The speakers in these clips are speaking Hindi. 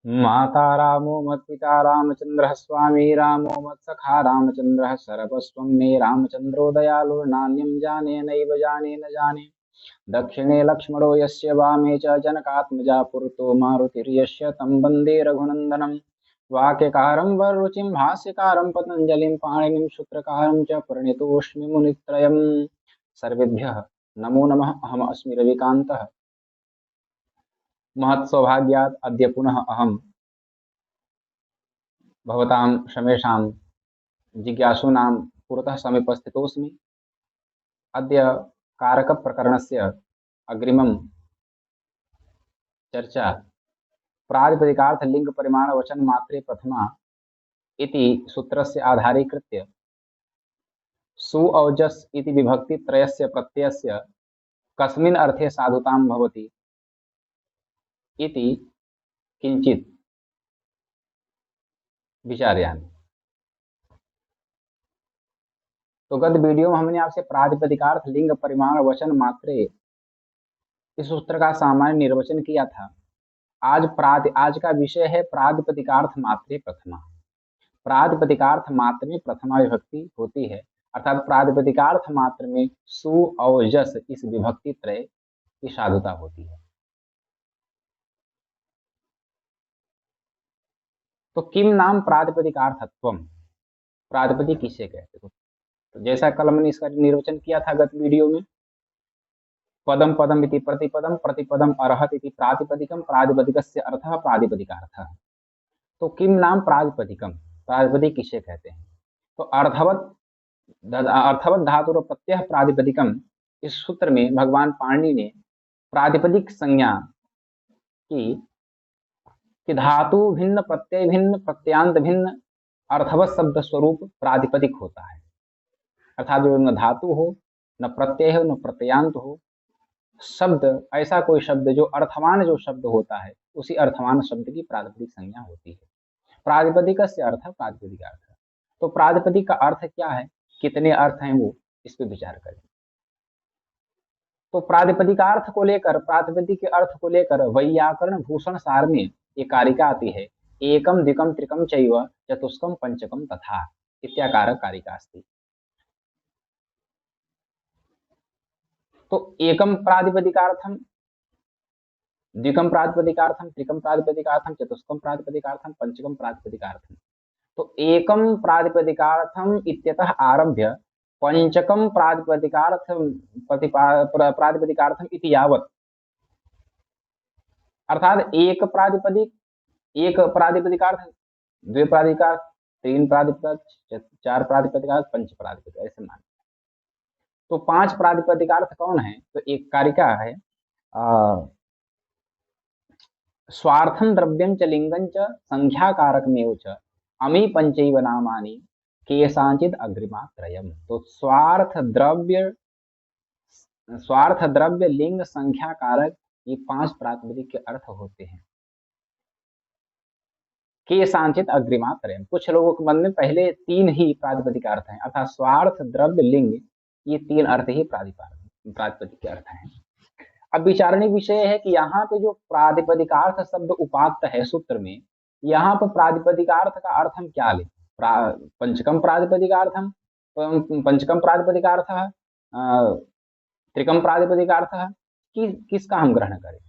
माता रामो मत्पिता रामचंद्रः स्वामी रामो मत्सखा रामचंद्रः सर्वस्वं मे रामचंद्रो दयालु नान्यं जाने नैव जाने न जाने। दक्षिणे लक्ष्मणो यस्य वामे च जनकात्मजा पुरतो मारुतिर्यस्य तं वन्दे रघुनन्दनं। वाक्यकारं वररुचिं भाष्यकारं पतञ्जलिं पाणिनिं सूत्रकारं च प्रणतोऽस्मि मुनित्रयम्। सर्वेभ्यः नमो नमः। अहम् अस्मि रविकान्तः। महत्सौभाग्यात् अद्य पुनः अहं भवतां शमेषां जिज्ञासूनां पुरतः समुपस्थितोऽस्मि। अद्य कारकप्रकरणस्य अग्रिमं चर्चा प्रातिपदिकार्थ लिंग परिमाण वचन मात्रे प्रथमा इति सूत्रस्य आधारीकृत्य सु औजस् इति विभक्ति त्रयस्य प्रत्ययस्य कस्मिन् अर्थे साधुतां भवति इति किंचित विचारयामि। तो गत वीडियो में हमने आपसे प्रातिपदिकार्थ लिंग परिमाण वचन मात्रे इस सूत्र का सामान्य निर्वचन किया था। आज का विषय है प्रातिपदिकार्थ मात्रे प्रथमा। प्रातिपदिकार्थ मात्र में प्रथमा विभक्ति होती है, अर्थात प्रातिपदिकार्थ मात्र में सु और जस इस विभक्ति त्रय की साधुता होती है। तो किम नाम प्रातिपदिकार्थत्वम, प्रातिपदिक किसे कहते हो? तो जैसा कल मैंने इसका निर्वचन किया था गत वीडियो में, पदम पदम इति प्रतिपदम प्रतिपदम अर्हत इति प्रातिपदिकम प्रातिपदिकस्य अर्थः प्रातिपदिकार्थः। तो किम नाम प्रातिपदिकम, प्रातिपदिक किसे कहते हैं? तो अर्थवत धातुर प्रत्यय प्रातिपदिकम, इस सूत्र में भगवान पाणिनि ने प्रातिपदिक संज्ञा की कि धातु भिन्न प्रत्यय भिन्न प्रत्यांत भिन्न अर्थवत शब्द स्वरूप प्रातिपदिक होता है। अर्थात जो न धातु हो, न प्रत्यय हो, न प्रत्यांत हो, शब्द ऐसा कोई शब्द जो अर्थवान जो शब्द होता है, उसी अर्थवान शब्द की प्रातिपदिक संज्ञा होती है। प्रातिपदिक से अर्थ प्रातिपदिक अर्थ। तो प्रातिपदिक का अर्थ क्या है, कितने अर्थ हैं, वो इस पर विचार करें। तो प्रातिपदिकार्थ को लेकर, प्रातिपदिक के अर्थ को लेकर वैयाकरण भूषण सार में एक कारिका आती है, एकम द्विकम त्रिकम चैव चतुष्कम पंचकम तथा इत्याकार कारिका अस्ति। तो एकम प्रातिपदिकार्थम, द्विकम प्रातिपदिकार्थम, त्रिकम प्रातिपदिकार्थम, चतुष्कम प्रातिपदिकार्थम, पंचकम प्रातिपदिकार्थम। तो एकम प्रातिपदिकार्थम इत्यतः आरभ्य पंचकम प्रातिपदिकार्थम प्रातिपदिकार्थम इति यावत्, अर्थात एक प्रातिपदिकार्थ, द्वे प्रातिपदिकार्थ, तीन प्रातिपदिकार्थ, चार प्रातिपदिकार्थ, पंच प्रातिपदिक, ऐसे मान। तो पांच प्रातिपदिकार्थ कौन है? तो एक कारिका है, स्वार्थं द्रव्यं च लिंगं च संख्याकारकमेव च अमी पंचैव नामानि केषांचित् अग्रिमात्रयम्। तो स्वार्थ द्रव्य लिंग संख्या कारक, ये पांच प्रातिपदिक के अर्थ होते हैं। केषांचित् अग्रिमात्रयम्, कुछ लोगों के मन में पहले तीन ही प्रातिपदिक अर्थ हैं, अर्थात स्वार्थ द्रव्य लिंग, ये तीन अर्थ ही प्रातिपदिक के अर्थ हैं। अब विचारणे विषय है कि यहाँ पे जो प्रातिपदिकार्थ शब्द उपात्त है सूत्र में, यहाँ पर प्रातिपदिकार्थ का अर्थ हम क्या लें? पंचकम प्रातिपदिकार्थम, पंचकम प्रातिपदिकार्थ, त्रिकम प्रातिपदिकार्थ, किसका हम ग्रहण करें?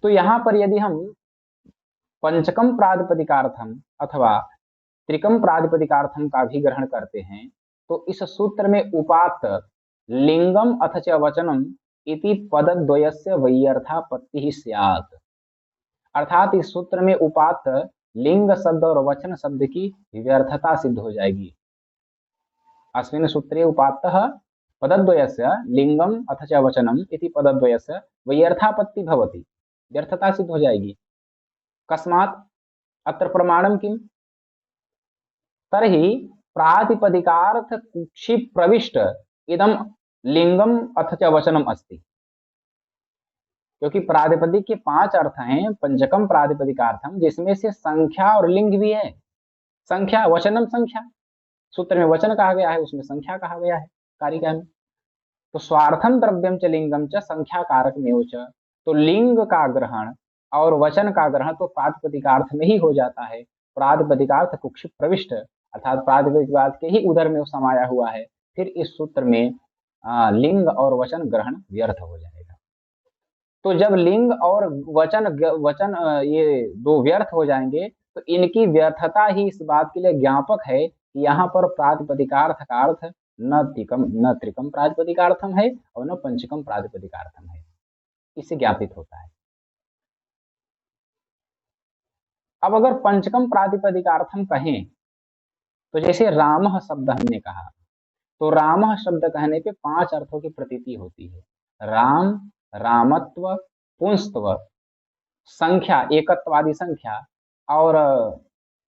तो यहाँ पर यदि हम पंचकम प्रातिपदिकार्थम अथवा त्रिकम प्रातिपदिकार्थम का भी ग्रहण करते हैं, तो इस सूत्र में उपात्त लिंगम अथ च वचनम इति पदद्वयस्य वैयर्थापत्ति ही स्यात्। अर्थात इस सूत्र में उपात्त लिंग शब्द और वचन शब्द की व्यर्थता सिद्ध हो जाएगी। अस्मिन् सूत्रे उपात्तः पदद्वयस्य लिंगम अथ च वचनम इति पदद्वयस्य वैयर्थापत्ति भवति, व्यर्थता सिद्ध हो जाएगी। कस्मात् अत्र प्रमाणम किम? तर्हि प्रातिपदिकार्थ कुक्षि प्रविष्ट इदम लिंगम अथ च वचनम अस्ति। क्योंकि प्रातिपदिक के पांच अर्थ हैं, पंचकम प्रातिपदिकार्थम, जिसमें से संख्या और लिंग भी है। संख्या, वचनम संख्या, सूत्र में वचन कहा गया है, उसमें संख्या कहा गया है कारिका में। तो स्वार्थम द्रव्यम च लिंगम च संख्या कारक में च, तो लिंग का ग्रहण और वचन का ग्रहण तो प्रातिपदिकार्थ में ही हो जाता है। प्रातिपदिकार्थ कुक्षिप्त प्रविष्ट, अर्थात प्रातिपदिक के ही उदर में समाया हुआ है। फिर इस सूत्र में लिंग और वचन ग्रहण व्यर्थ हो जाएगा। तो जब लिंग और वचन ये दो व्यर्थ हो जाएंगे तो इनकी व्यर्थता ही इस बात के लिए ज्ञापक है कि यहाँ पर प्रातिपदिकार्थ का अर्थ न त्रिकम प्रातिपदिकार्थम है और न पंचकम प्रातिपदिकार्थम है, इससे ज्ञापित होता है। अब अगर पंचकम प्रातिपदिकार्थम कहें तो जैसे रामः शब्द हमने कहा, तो रामः शब्द कहने पे 5 अर्थों की प्रतीति होती है। राम, रामत्व, पुंस्तव, संख्या, एकत्वादि संख्या और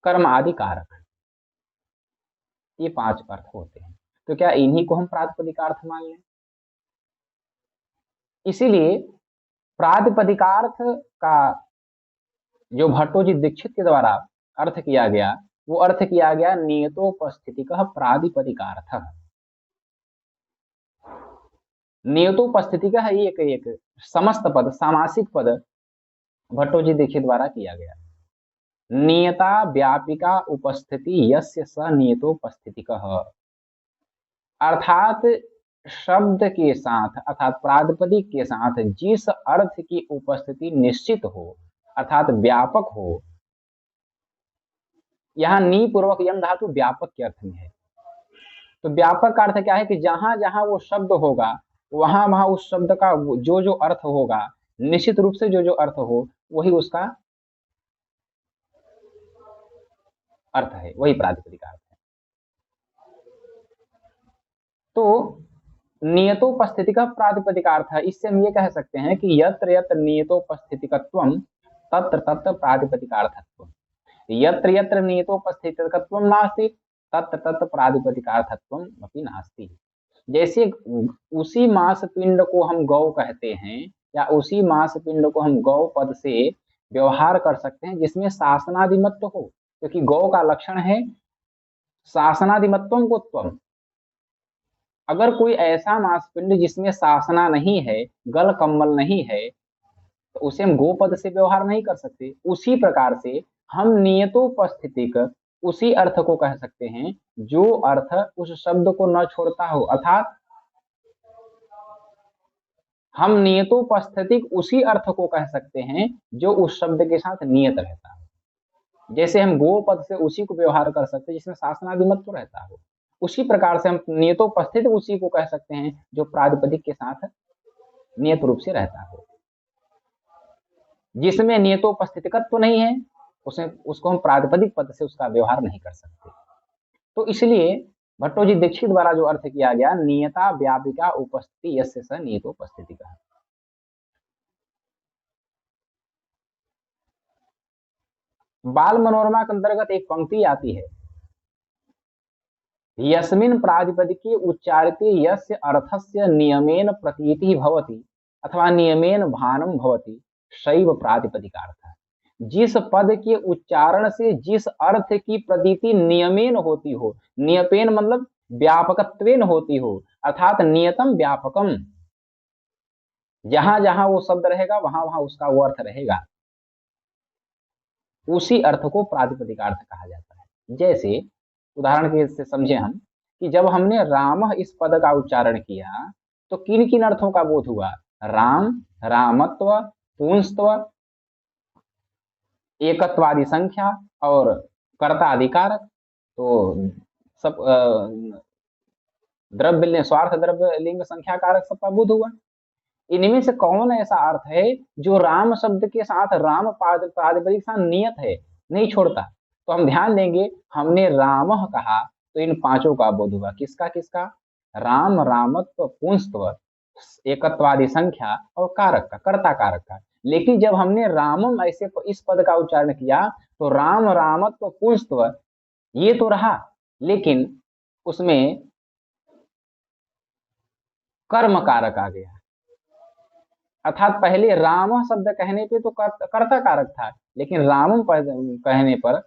कर्म आदि कारक, ये 5 अर्थ होते हैं। तो क्या इन्हीं को हम प्रातिपदिकार्थ मान लें? इसीलिए प्रातिपदिकार्थ का जो भट्टोजी दीक्षित के द्वारा अर्थ किया गया, वो अर्थ किया गया नियतोपस्थितिकः प्रातिपदिकार्थः। नियतोपस्थितिकः एक समस्त पद, सामासिक पद भट्टोजी दीक्षित द्वारा किया गया। नियता व्यापिका उपस्थिति यस्य स नियतोपस्थितिकः, अर्थात शब्द के साथ अर्थात प्रातिपदिक के साथ जिस अर्थ की उपस्थिति निश्चित हो अर्थात व्यापक हो, यहाँ नी पूर्वक यम धातु व्यापक के अर्थ में है। तो व्यापक का अर्थ क्या है कि जहां जहां वो शब्द होगा वहां वहां उस शब्द का जो जो अर्थ होगा, निश्चित रूप से जो जो अर्थ हो वही उसका अर्थ है, वही प्रातिपदिक अर्थ है। तो नियतोपस्थितिक प्रातिपदिकार्थ है। इससे हम ये कह सकते हैं कि यत्र यत्र नियतोपस्थितिकत्वम तत्र तत्र प्रातिपदिकार्थत्वम, यत्र यत्र नियतोपस्थितिकत्वम नास्ति तत्र तत्र प्रातिपदिकार्थत्वम अपि नास्ति। जैसे उसी मास पिंड को हम गौ कहते हैं या उसी मास पिंड को हम गौ पद से व्यवहार कर सकते हैं जिसमें शासनादिमत्व हो, क्योंकि गौ का लक्षण है शासनादिमत्वम को त्वम। अगर कोई ऐसा मांसपिंड जिसमें शासना नहीं है, गल कम्बल नहीं है, तो उसे हम गोपद से व्यवहार नहीं कर सकते। उसी प्रकार से हम नियतोपस्थितिक उसी अर्थ को कह सकते हैं जो अर्थ उस शब्द को न छोड़ता हो, अर्थात हम नियतोपस्थितिक उसी अर्थ को कह सकते हैं जो उस शब्द के साथ नियत रहता हो। जैसे हम गोपद से उसी को व्यवहार कर सकते हैं जिसमें शासनादिमत्व रहता हो, उसी प्रकार से हम नियतोपस्थित उसी को कह सकते हैं जो प्रातिपदिक के साथ नियत रूप से रहता हो। जिसमें नियतोपस्थितिकत्व नहीं है उसको हम प्रातिपदिक पद से उसका व्यवहार नहीं कर सकते। तो इसलिए भट्टोजी दीक्षित द्वारा जो अर्थ किया गया नियता व्यापिका उपस्थिति यस्य स नियतोपस्थितिकः। बाल मनोरमा के अंतर्गत एक पंक्ति आती है, यस्मिन् प्रातिपदिके उच्चारिते यस्य अर्थस्य नियमेन प्रतीतिः भवति अथवा नियमेन भानं भवति शैव प्रातिपदिकार्थः। जिस पद के उच्चारण से जिस अर्थ की प्रतीति नियमेन होती हो, नियपेन मतलब व्यापकत्वेन होती हो, अर्थात नियतम व्यापकम, जहां जहां वो शब्द रहेगा वहां वहां उसका वो अर्थ रहेगा, उसी अर्थ को प्रातिपदिकार्थ कहा जाता है। जैसे उदाहरण के से समझे हम कि जब हमने राम इस पद का उच्चारण किया तो किन किन अर्थों का बोध हुआ? राम, रामत्व, पुंस्तव, एकत्वादि संख्या और कर्ता अधिकारक। तो सब द्रव्य स्वार्थ द्रव्य लिंग संख्या कारक सबका बोध हुआ। इनमें से कौन ऐसा अर्थ है जो राम शब्द के साथ राम प्रातिपदिक साथ नियत है, नहीं छोड़ता? तो हम ध्यान देंगे हमने रामः कहा तो इन पांचों का बोध हुआ। किसका किसका? राम, रामत्व, पुंस्तव, एकत्वादि संख्या और कारक का, कर्ता कारक का। लेकिन जब हमने रामम ऐसे इस पद का उच्चारण किया तो राम, रामत्व, पुंस्तव ये तो रहा, लेकिन उसमें कर्म कारक आ गया। अर्थात पहले राम शब्द कहने पे तो कर्ता कारक था, लेकिन राम कहने पर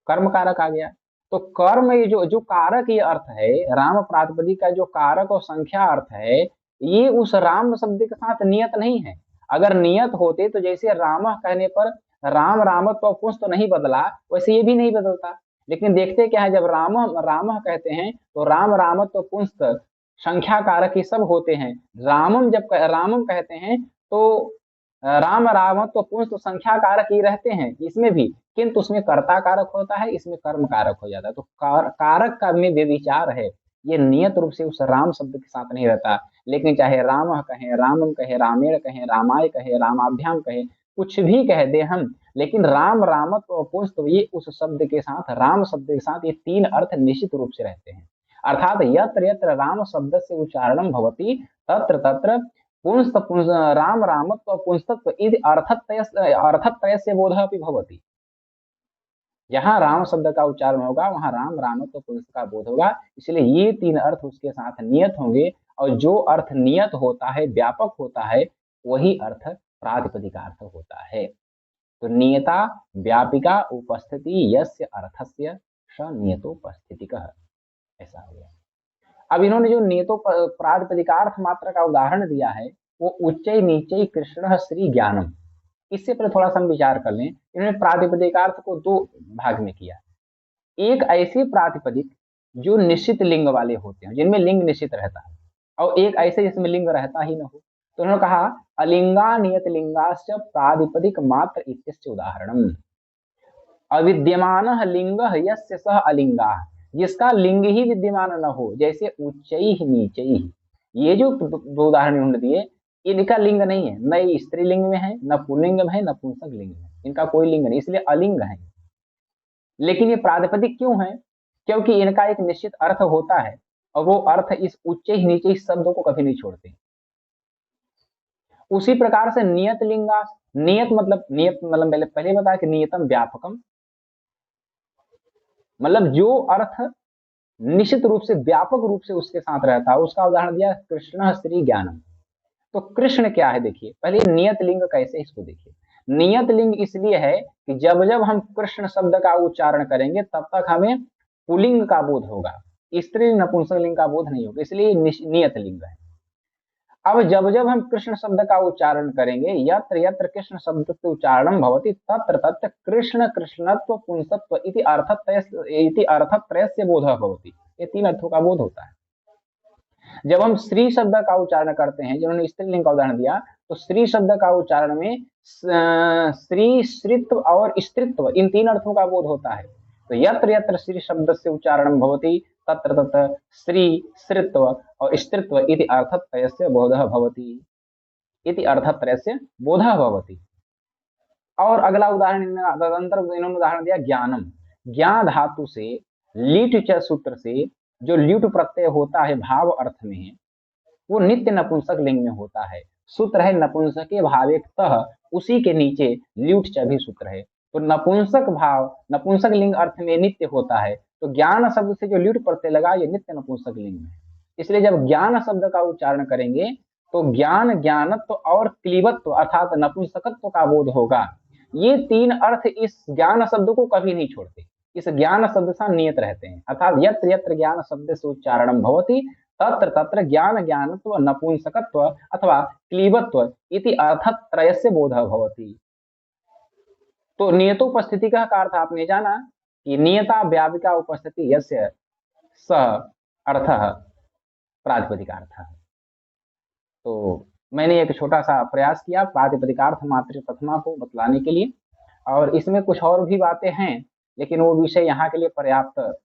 कर्म कारक आ गया। तो कर्म ये जो कारक ये अर्थ है, राम प्रातिपदिक का जो कारक और संख्या अर्थ है, ये उस राम शब्द के साथ नियत नहीं है। अगर नियत होते तो जैसे राम कहने पर राम रामत्व पुंस तो नहीं बदला, वैसे ये भी नहीं बदलता। लेकिन देखते क्या है, जब राम राम कहते हैं तो राम रामत्व पुंस संख्या कारक ही सब होते हैं। रामम जब रामम कहते हैं तो राम रामत्व पुंस तो संख्या कारक ही रहते हैं इसमें भी, किंतु उसमें कर्ता कारक होता है, इसमें कर्म कारक हो जाता है। तो कारक का में व्यभिचार है, ये नियत रूप से उस राम शब्द के साथ नहीं रहता। लेकिन चाहे राम कहें, रामम कहे, रामेण कहे, रामाय कहे, रामाभ्याम कहे, कुछ भी कह दे हम, लेकिन राम रामत्व और पुंस तो ये उस शब्द के साथ, राम शब्द के साथ ये तीन अर्थ निश्चित रूप से रहते हैं। अर्थात यत्र यत्र राम शब्द से उच्चारणम भवति तत्र तत्र पुंस पुंस राम रामत्व पुंस्तत्व इति अर्थत्रयस्य बोधः अपि भवति। जहां राम शब्द का उच्चारण होगा वहां राम रामत्व पुंस का बोध होगा, इसलिए ये तीन अर्थ उसके साथ नियत होंगे। और जो अर्थ नियत होता है, व्यापक होता है, वही अर्थ प्रातिपदिक अर्थ होता है। तो नियता व्यापिका उपस्थिति यस्य अर्थस्य स नियतोपस्थितिकः, ऐसा हो गया। अब इन्होंने जो नियतो प्रातिपदिकार्थ मात्रा का उदाहरण दिया है वो उच्चै नीचै कृष्ण श्री ज्ञानम, इससे पहले थोड़ा सा हम विचार कर लें। इन्होंने प्रातिपदिकार्थ को दो भाग में किया। एक ऐसे प्रातिपदिक जो निश्चित लिंग वाले होते हैं, जिनमें लिंग निश्चित रहता है, और एक ऐसे जिसमें लिंग रहता ही न हो। तो उन्होंने कहा अलिंगा नियत लिंगाश्च प्रातिपदिक मात्र इत्यस्य उदाहरणम। अविद्यमान लिंग यस्य सह अलिंगा, जिसका लिंग ही विद्यमान न हो, जैसे उच्चई नीचई, ये जो दो उदाहरण इन्होंने दिए, इनका लिंग नहीं है, न स्त्रीलिंग में है, न पुल्लिंग में है, न पुंसक लिंग में, इनका कोई लिंग नहीं, इसलिए अलिंग है। लेकिन ये प्रातिपदिक क्यों है? क्योंकि इनका एक निश्चित अर्थ होता है, और वो अर्थ इस उच्च ही नीचे ही शब्दों को कभी नहीं छोड़ते। उसी प्रकार से नियत लिंगा, नियत मतलब पहले बताया कि नियतम व्यापकम, मतलब जो अर्थ निश्चित रूप से व्यापक रूप से उसके साथ रहता है, उसका उदाहरण दिया कृष्ण श्री ज्ञानम। तो कृष्ण क्या है देखिए, पहले नियत लिंग कैसे, इसको देखिए। नियत लिंग इसलिए है कि जब जब हम कृष्ण शब्द का उच्चारण करेंगे तब तक हमें पुलिंग का बोध होगा, स्त्री नपुंसक लिंग का बोध नहीं होगा, इसलिए नियत लिंग है। अब जब जब हम कृष्ण शब्द का उच्चारण करेंगे, यत्र यत्र कृष्ण शब्द से उच्चारणम भवति तत्र तत्र कृष्ण कृष्णत्व पुंसत्व इति अर्थत्रयस्य बोधः भवति, ये तीन अर्थों का बोध होता है। जब हम श्री शब्द का उच्चारण करते हैं, जिन्होंने स्त्रीलिंग का उदाहरण दिया, तो श्री शब्द का उच्चारण में श्री, श्रीत्व और स्त्रीत्व, इन तीन अर्थों का बोध होता है। तो यत्र यत्र श्री शब्द से उच्चारण भवति तत्र तत्र श्री, श्रीत्व और स्त्रीत्व इति अर्थत्रयस्य बोधः भवति, इति अर्थत्रयस्य बोधः भवति। और अगला उदाहरण इन्होंने उदाहरण दिया ज्ञानम। ज्ञान धातु से लीट च सूत्र से जो ल्यूट प्रत्यय होता है भाव अर्थ में, वो नित्य नपुंसक लिंग में होता है। सूत्र है नपुंसके भावेक्तः, उसी के नीचे ल्यूट च भी सूत्र है। तो नपुंसक भाव नपुंसक लिंग अर्थ में नित्य होता है, तो ज्ञान शब्द से जो ल्यूट प्रत्यय लगा ये नित्य नपुंसक लिंग में है। इसलिए जब ज्ञान शब्द का उच्चारण करेंगे तो ज्ञान, ज्ञानत्व और क्लीबत्व अर्थात नपुंसकत्व का बोध होगा। ये तीन अर्थ इस ज्ञान शब्द को कभी नहीं छोड़ते, इस ज्ञान शब्द से नियत रहते हैं। अर्थात यत्र यत्र ज्ञान शब्द से उच्चारणम भवति तत्र तत्र ज्ञान, ज्ञानत्व, नपुंसकत्व अथवा क्लीबत्व इति अर्थत्रयस्य बोधः भवति। तो नियतोपस्थिति का अर्थ आपने जाना कि नियता व्यापिका उपस्थिति यस्य स अर्थः प्रातिपदिकार्थः। तो मैंने एक छोटा सा प्रयास किया प्रातिपदिकार्थ मात्र प्रथमा को बतलाने के लिए, और इसमें कुछ और भी बातें हैं, लेकिन वो विषय यहाँ के लिए पर्याप्त,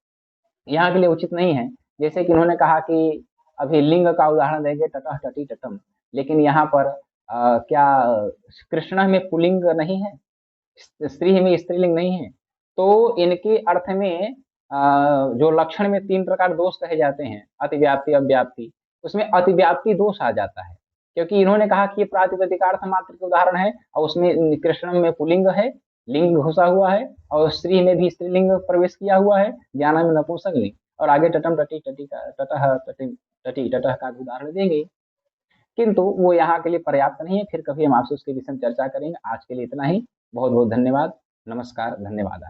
यहाँ के लिए उचित नहीं है। जैसे कि उन्होंने कहा कि अभी लिंग का उदाहरण देंगे तटह तटी तटम, लेकिन यहाँ पर क्या कृष्ण में पुलिंग नहीं है, स्त्री में स्त्रीलिंग नहीं है, तो इनके अर्थ में जो लक्षण में तीन प्रकार दोष कहे जाते हैं, अतिव्याप्ति, अव्याप्ति, उसमें अतिव्याप्ति दोष आ जाता है, क्योंकि इन्होंने कहा कि ये प्रातिपदिकार्थ मात्र के उदाहरण है, और उसमें कृष्ण में पुलिंग है, लिंग घुसा हुआ है, और स्त्री में भी स्त्रीलिंग प्रवेश किया हुआ है, ज्ञान में नपुंसक लिंग, और आगे टटम टटी टटी का तटह टटी टटह का उदाहरण देंगे, किंतु वो यहाँ के लिए पर्याप्त नहीं है। फिर कभी हम आपसे उसके विषय में चर्चा करेंगे। आज के लिए इतना ही। बहुत बहुत धन्यवाद। नमस्कार, धन्यवाद।